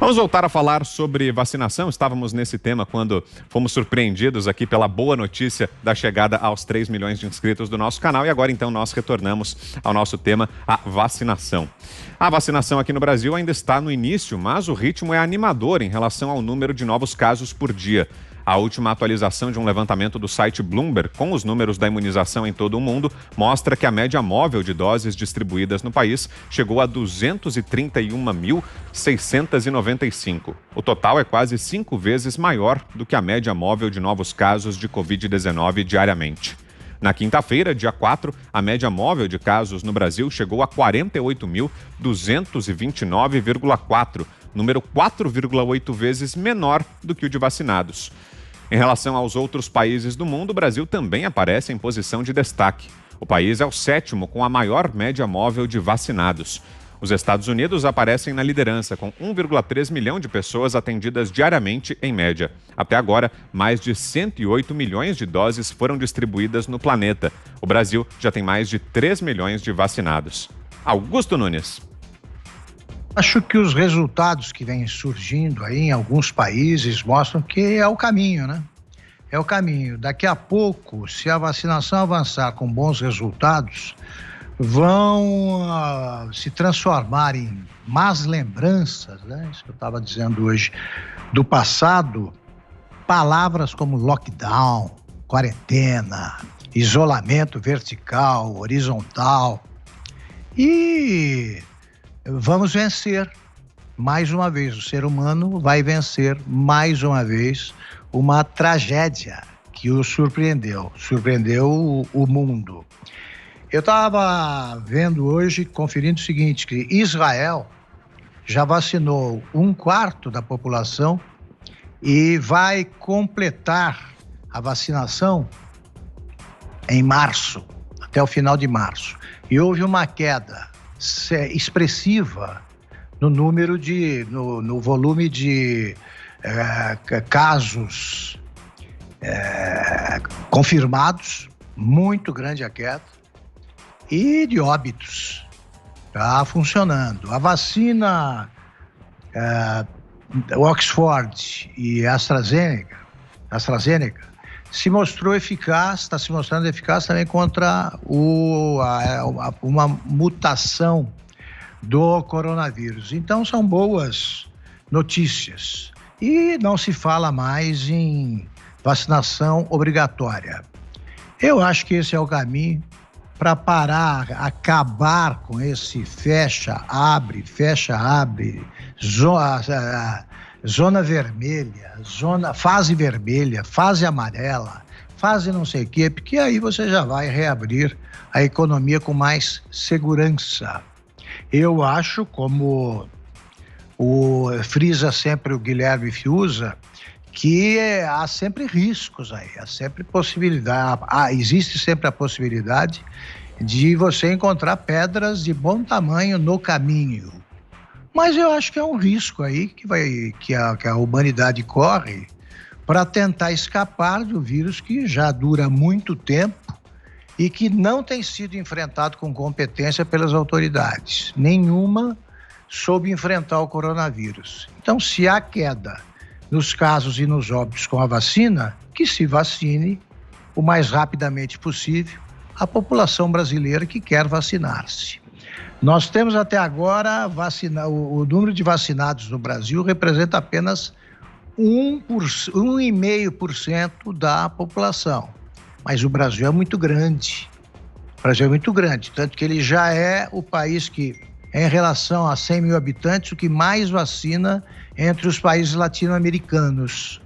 Vamos voltar a falar sobre vacinação. Estávamos nesse tema quando fomos surpreendidos aqui pela boa notícia da chegada aos 3 milhões de inscritos do nosso canal. E agora, então, nós retornamos ao nosso tema, a vacinação. A vacinação aqui no Brasil ainda está no início, mas o ritmo é animador em relação ao número de novos casos por dia. A última atualização de um levantamento do site Bloomberg, com os números da imunização em todo o mundo, mostra que a média móvel de doses distribuídas no país chegou a 231.695. O total é quase 5 vezes maior do que a média móvel de novos casos de Covid-19 diariamente. Na quinta-feira, dia 4, a média móvel de casos no Brasil chegou a 48.229,4, número 4,8 vezes menor do que o de vacinados. Em relação aos outros países do mundo, o Brasil também aparece em posição de destaque. O país é o 7º com a maior média móvel de vacinados. Os Estados Unidos aparecem na liderança, com 1,3 milhão de pessoas atendidas diariamente em média. Até agora, mais de 108 milhões de doses foram distribuídas no planeta. O Brasil já tem mais de 3 milhões de vacinados. Augusto Nunes. Acho que os resultados que vêm surgindo aí em alguns países mostram que é o caminho, né? É o caminho. Daqui a pouco, se a vacinação avançar com bons resultados, vão se transformar em más lembranças, né? Isso que eu estava dizendo hoje, do passado, palavras como lockdown, quarentena, isolamento vertical, horizontal. E vamos vencer mais uma vez. O ser humano vai vencer mais uma vez uma tragédia que o surpreendeu o mundo. Eu estava vendo hoje, conferindo o seguinte, que Israel já vacinou 1/4 da população e vai completar a vacinação em março, até o final de março. E houve uma queda expressiva no número no volume de casos confirmados, muito grande a queda, e de óbitos. Está funcionando. A vacina Oxford e AstraZeneca se mostrou eficaz, está se mostrando eficaz também contra uma mutação do coronavírus. Então são boas notícias. E não se fala mais em vacinação obrigatória. Eu acho que esse é o caminho para parar, acabar com esse fecha-abre, zona vermelha, fase vermelha, fase amarela, fase não sei o quê, porque aí você já vai reabrir a economia com mais segurança. Eu acho, como frisa sempre o Guilherme Fiuza, que há sempre riscos aí, há sempre possibilidade, existe sempre a possibilidade de você encontrar pedras de bom tamanho no caminho. Mas eu acho que é um risco aí que a humanidade corre para tentar escapar do vírus que já dura muito tempo e que não tem sido enfrentado com competência pelas autoridades. Nenhuma soube enfrentar o coronavírus. Então, se há queda nos casos e nos óbitos com a vacina, que se vacine o mais rapidamente possível a população brasileira que quer vacinar-se. Nós temos até agora o número de vacinados no Brasil representa apenas 1,5% da população. Mas o Brasil é muito grande. Tanto que ele já é o país que, em relação a 100 mil habitantes, o que mais vacina entre os países latino-americanos.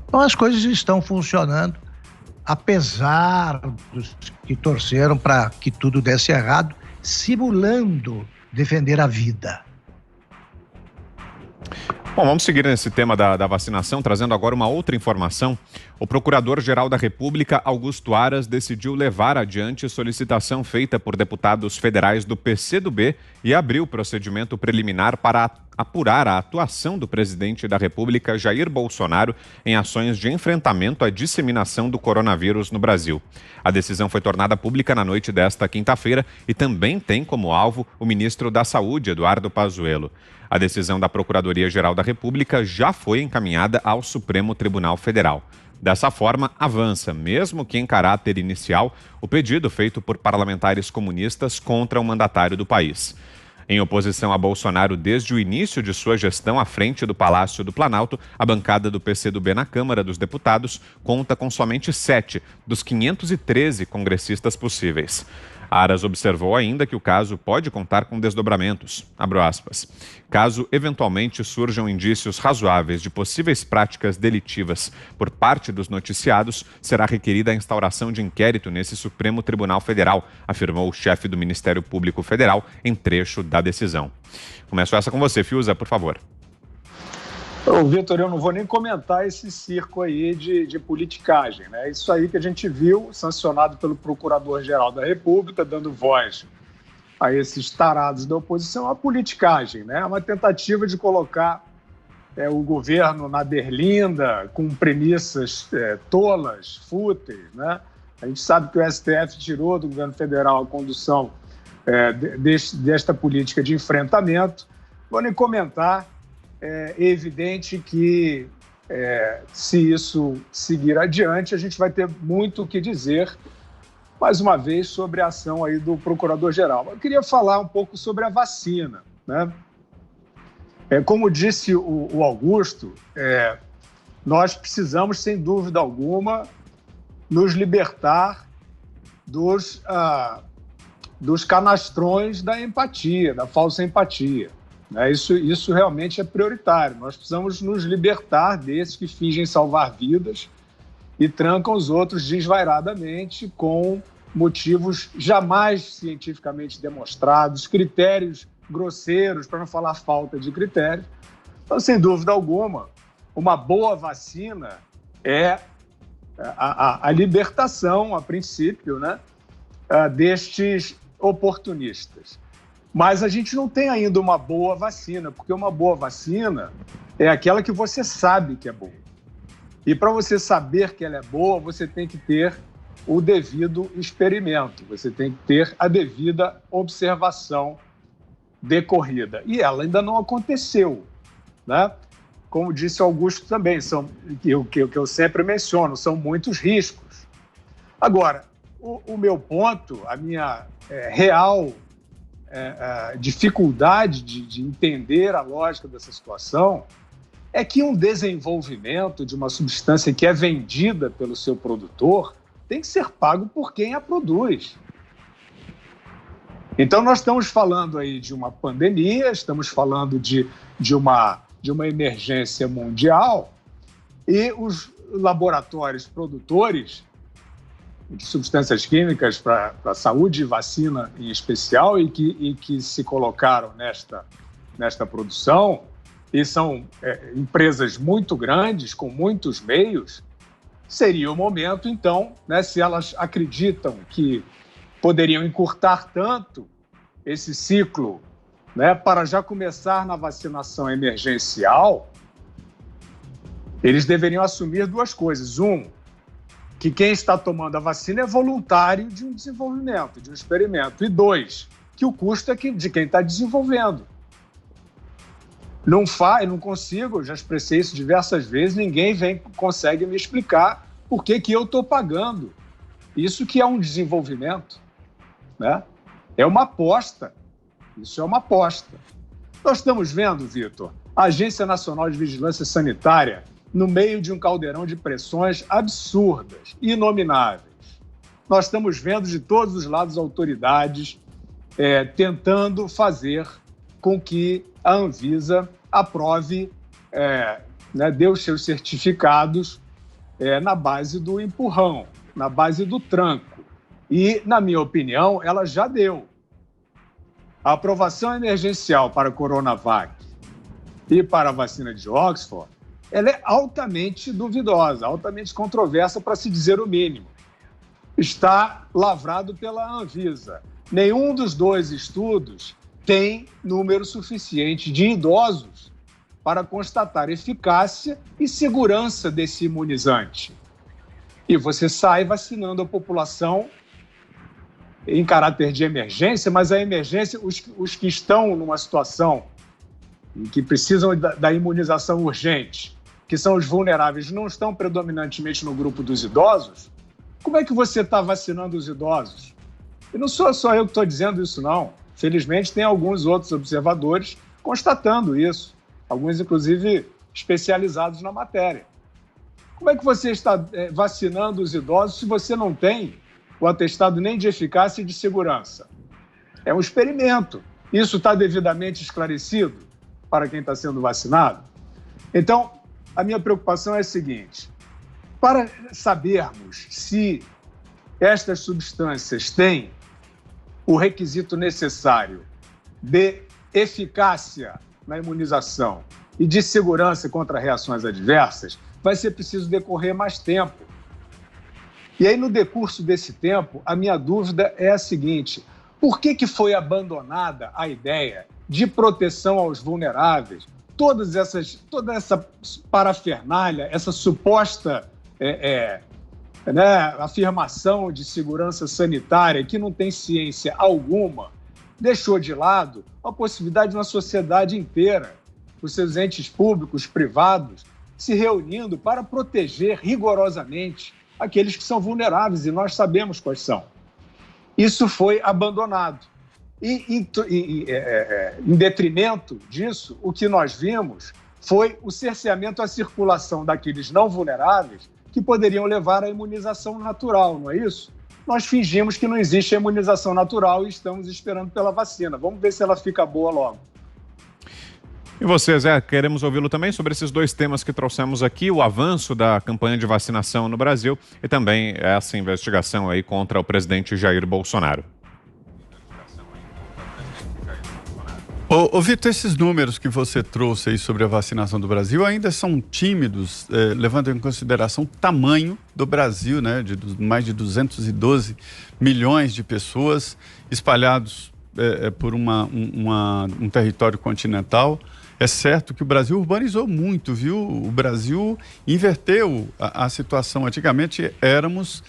Então as coisas estão funcionando, apesar dos que torceram para que tudo desse errado, simulando defender a vida. Bom, vamos seguir nesse tema da vacinação, trazendo agora uma outra informação. O Procurador-Geral da República, Augusto Aras, decidiu levar adiante solicitação feita por deputados federais do PCdoB e abriu procedimento preliminar para apurar a atuação do presidente da República, Jair Bolsonaro, em ações de enfrentamento à disseminação do coronavírus no Brasil. A decisão foi tornada pública na noite desta quinta-feira e também tem como alvo o ministro da Saúde, Eduardo Pazuello. A decisão da Procuradoria-Geral da República já foi encaminhada ao Supremo Tribunal Federal. Dessa forma, avança, mesmo que em caráter inicial, o pedido feito por parlamentares comunistas contra o mandatário do país. Em oposição a Bolsonaro desde o início de sua gestão à frente do Palácio do Planalto, a bancada do PCdoB na Câmara dos Deputados conta com somente 7 dos 513 congressistas possíveis. Aras observou ainda que o caso pode contar com desdobramentos. Abro aspas. Caso eventualmente surjam indícios razoáveis de possíveis práticas delitivas por parte dos noticiados, será requerida a instauração de inquérito nesse Supremo Tribunal Federal, afirmou o chefe do Ministério Público Federal em trecho da decisão. Começo essa com você, Fiuza, por favor. Ô, Vitor, eu não vou nem comentar esse circo aí de politicagem, né? Isso aí que a gente viu, sancionado pelo Procurador-Geral da República, dando voz a esses tarados da oposição, a politicagem, né? Uma tentativa de colocar o governo na berlinda, com premissas tolas, fúteis, né? A gente sabe que o STF tirou do governo federal a condução desta política de enfrentamento. Vou nem comentar. É evidente que, se isso seguir adiante, a gente vai ter muito o que dizer, mais uma vez, sobre a ação aí do Procurador-Geral. Eu queria falar um pouco sobre a vacina, né? Como disse o Augusto, nós precisamos, sem dúvida alguma, nos libertar dos canastrões da empatia, da falsa empatia. Isso realmente é prioritário. Nós precisamos nos libertar desses que fingem salvar vidas e trancam os outros desvairadamente com motivos jamais cientificamente demonstrados, critérios grosseiros, para não falar falta de critérios. Então, sem dúvida alguma, uma boa vacina é a libertação, a princípio, né, destes oportunistas. Mas a gente não tem ainda uma boa vacina, porque uma boa vacina é aquela que você sabe que é boa. E para você saber que ela é boa, você tem que ter o devido experimento, você tem que ter a devida observação decorrida. E ela ainda não aconteceu, né? Como disse Augusto também, o que eu sempre menciono, são muitos riscos. Agora, o meu ponto, a minha real dificuldade de entender a lógica dessa situação é que um desenvolvimento de uma substância que é vendida pelo seu produtor tem que ser pago por quem a produz. Então, nós estamos falando aí de uma pandemia, estamos falando de uma emergência mundial e os laboratórios produtores de substâncias químicas para saúde e vacina em especial e que se colocaram nesta produção, e são empresas muito grandes, com muitos meios, seria o momento, então, né, se elas acreditam que poderiam encurtar tanto esse ciclo, né, para já começar na vacinação emergencial, eles deveriam assumir duas coisas. Que quem está tomando a vacina é voluntário de um desenvolvimento, de um experimento. E 2, que o custo é de quem está desenvolvendo. Eu não consigo, já expressei isso diversas vezes, ninguém consegue me explicar por que eu estou pagando. Isso que é um desenvolvimento, né? É uma aposta. Isso é uma aposta. Nós estamos vendo, Vitor, a Agência Nacional de Vigilância Sanitária no meio de um caldeirão de pressões absurdas, inomináveis. Nós estamos vendo de todos os lados autoridades tentando fazer com que a Anvisa aprove, dê os seus certificados na base do empurrão, na base do tranco. E, na minha opinião, ela já deu. A aprovação emergencial para a Coronavac e para a vacina de Oxford, ela é altamente duvidosa, altamente controversa, para se dizer o mínimo. Está lavrado pela Anvisa. Nenhum dos dois estudos tem número suficiente de idosos para constatar eficácia e segurança desse imunizante. E você sai vacinando a população em caráter de emergência, mas a emergência, os que estão numa situação em que precisam da imunização urgente, que são os vulneráveis, não estão predominantemente no grupo dos idosos, como é que você está vacinando os idosos? E não sou só eu que estou dizendo isso, não. Felizmente, tem alguns outros observadores constatando isso, alguns, inclusive, especializados na matéria. Como é que você está vacinando os idosos se você não tem o atestado nem de eficácia e de segurança? É um experimento. Isso está devidamente esclarecido para quem está sendo vacinado? Então, a minha preocupação é a seguinte: para sabermos se estas substâncias têm o requisito necessário de eficácia na imunização e de segurança contra reações adversas, vai ser preciso decorrer mais tempo. E aí, no decurso desse tempo, a minha dúvida é a seguinte: por que foi abandonada a ideia de proteção aos vulneráveis? Toda essa parafernália, essa suposta afirmação de segurança sanitária que não tem ciência alguma, deixou de lado a possibilidade de uma sociedade inteira, os seus entes públicos, privados, se reunindo para proteger rigorosamente aqueles que são vulneráveis, e nós sabemos quais são. Isso foi abandonado. E em detrimento disso, o que nós vimos foi o cerceamento à circulação daqueles não vulneráveis que poderiam levar à imunização natural, não é isso? Nós fingimos que não existe a imunização natural e estamos esperando pela vacina. Vamos ver se ela fica boa logo. E você, Zé, queremos ouvi-lo também sobre esses dois temas que trouxemos aqui, o avanço da campanha de vacinação no Brasil e também essa investigação aí contra o presidente Jair Bolsonaro. Ô Vitor, esses números que você trouxe aí sobre a vacinação do Brasil ainda são tímidos, levando em consideração o tamanho do Brasil, né, de mais de 212 milhões de pessoas espalhados por um território continental. É certo que o Brasil urbanizou muito, viu? O Brasil inverteu a situação. Antigamente éramos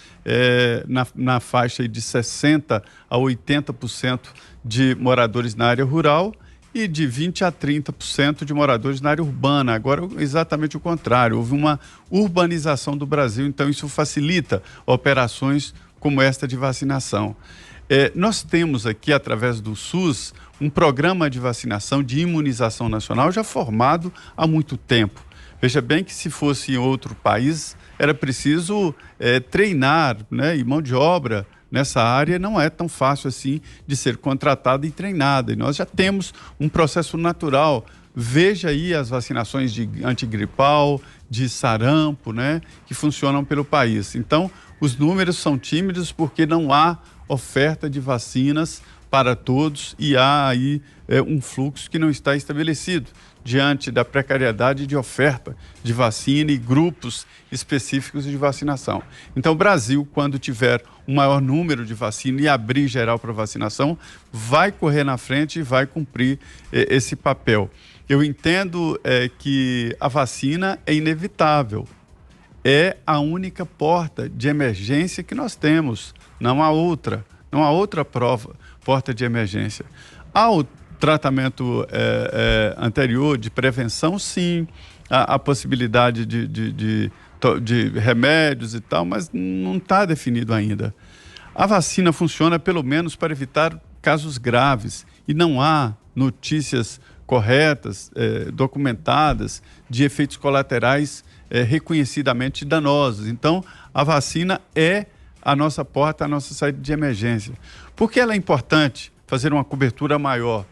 na faixa de 60% a 80% de moradores na área rural e de 20% a 30% de moradores na área urbana. Agora, exatamente o contrário. Houve uma urbanização do Brasil, então isso facilita operações como esta de vacinação. Nós temos aqui, através do SUS, um programa de vacinação, de imunização nacional já formado há muito tempo. Veja bem que se fosse em outro país, era preciso treinar, né? E mão de obra nessa área não é tão fácil assim de ser contratada e treinada. E nós já temos um processo natural. Veja aí as vacinações de antigripal, de sarampo, né? Que funcionam pelo país. Então, os números são tímidos porque não há oferta de vacinas para todos e há aí um fluxo que não está estabelecido diante da precariedade de oferta de vacina e grupos específicos de vacinação. Então, o Brasil, quando tiver um maior número de vacina e abrir geral para vacinação, vai correr na frente e vai cumprir esse papel. Eu entendo que a vacina é inevitável. É a única porta de emergência que nós temos. Não há outra porta de emergência. Há o tratamento anterior de prevenção, sim, a possibilidade de remédios e tal, mas não está definido ainda. A vacina funciona pelo menos para evitar casos graves e não há notícias corretas, documentadas, de efeitos colaterais reconhecidamente danosos. Então, a vacina é a nossa porta, a nossa saída de emergência. Por que ela é importante fazer uma cobertura maior?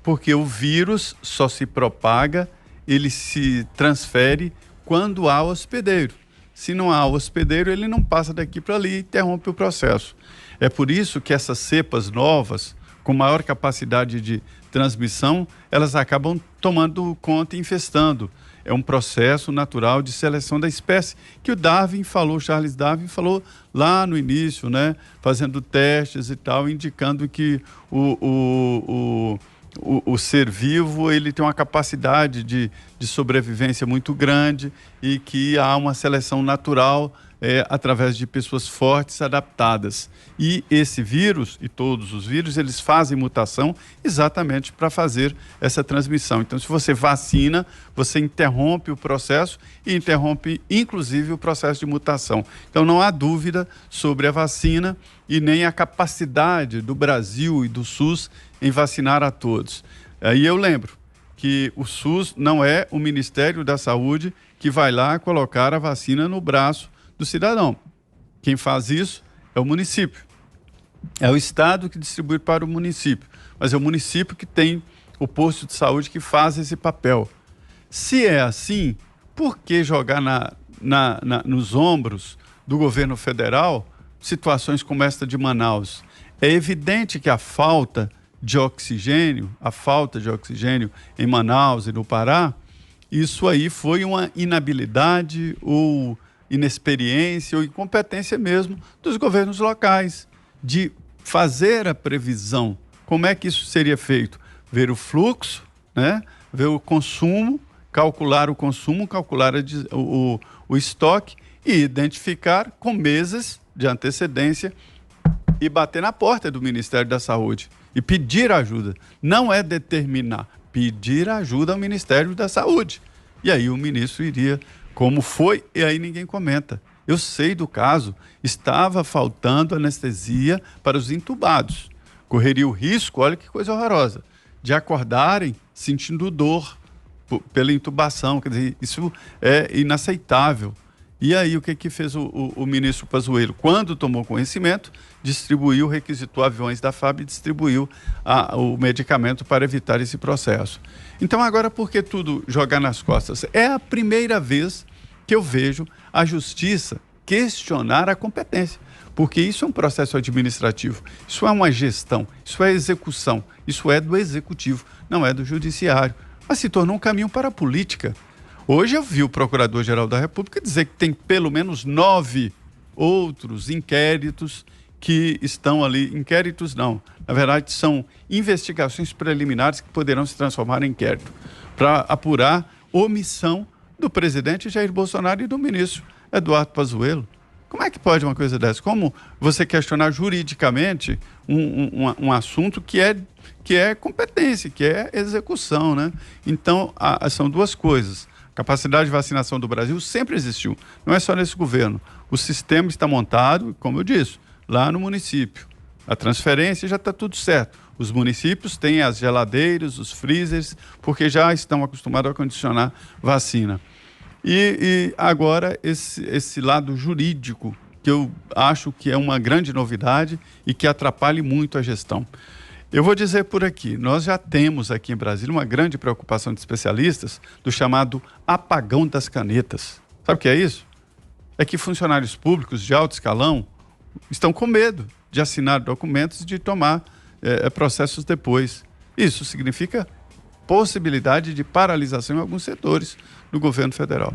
Porque o vírus só se propaga, ele se transfere quando há hospedeiro. Se não há hospedeiro, ele não passa daqui para ali e interrompe o processo. É por isso que essas cepas novas, com maior capacidade de transmissão, elas acabam tomando conta e infestando. É um processo natural de seleção da espécie que o Charles Darwin falou lá no início, né? Fazendo testes e tal, indicando que o ser vivo ele tem uma capacidade de sobrevivência muito grande e que há uma seleção natural através de pessoas fortes, adaptadas. E esse vírus, e todos os vírus, eles fazem mutação exatamente para fazer essa transmissão. Então, se você vacina, você interrompe o processo e interrompe, inclusive, o processo de mutação. Então, não há dúvida sobre a vacina e nem a capacidade do Brasil e do SUS em vacinar a todos. Aí eu lembro que o SUS não é o Ministério da Saúde que vai lá colocar a vacina no braço do cidadão. Quem faz isso é o município. É o Estado que distribui para o município, mas é o município que tem o posto de saúde que faz esse papel. Se é assim, por que jogar nos ombros do governo federal situações como esta de Manaus? É evidente que a falta de oxigênio em Manaus e no Pará, isso aí foi uma inabilidade ou inexperiência ou incompetência mesmo dos governos locais de fazer a previsão. Como é que isso seria feito? Ver o fluxo, né? Ver o consumo, calcular o consumo, calcular o estoque e identificar com meses de antecedência e bater na porta do Ministério da Saúde e pedir ajuda. Não é determinar, pedir ajuda ao Ministério da Saúde. E aí o ministro iria, como foi, e aí ninguém comenta. Eu sei do caso, estava faltando anestesia para os entubados. Correria o risco, olha que coisa horrorosa, de acordarem sentindo dor pela intubação. Quer dizer, isso é inaceitável. E aí o que fez o ministro Pazuello? Quando tomou conhecimento, distribuiu, requisitou aviões da FAB e distribuiu o medicamento para evitar esse processo. Então agora, por que tudo jogar nas costas? É a primeira vez que eu vejo a justiça questionar a competência, porque isso é um processo administrativo, isso é uma gestão, isso é execução, isso é do executivo, não é do judiciário, mas se tornou um caminho para a política. Hoje eu vi o Procurador-Geral da República dizer que tem pelo menos 9 outros inquéritos que estão ali, inquéritos não, na verdade são investigações preliminares que poderão se transformar em inquérito, para apurar omissão do presidente Jair Bolsonaro e do ministro Eduardo Pazuello. Como é que pode uma coisa dessa? Como você questionar juridicamente um assunto que é competência, que é execução, né? Então, são duas coisas. A capacidade de vacinação do Brasil sempre existiu. Não é só nesse governo. O sistema está montado, como eu disse, lá no município. A transferência já está tudo certo. Os municípios têm as geladeiras, os freezers, porque já estão acostumados a condicionar vacina. E agora esse lado jurídico, que eu acho que é uma grande novidade e que atrapalha muito a gestão. Eu vou dizer por aqui, nós já temos aqui em Brasília uma grande preocupação de especialistas do chamado apagão das canetas. Sabe o que é isso? É que funcionários públicos de alto escalão estão com medo de assinar documentos e de tomar processos depois. Isso significa possibilidade de paralisação em alguns setores do governo federal.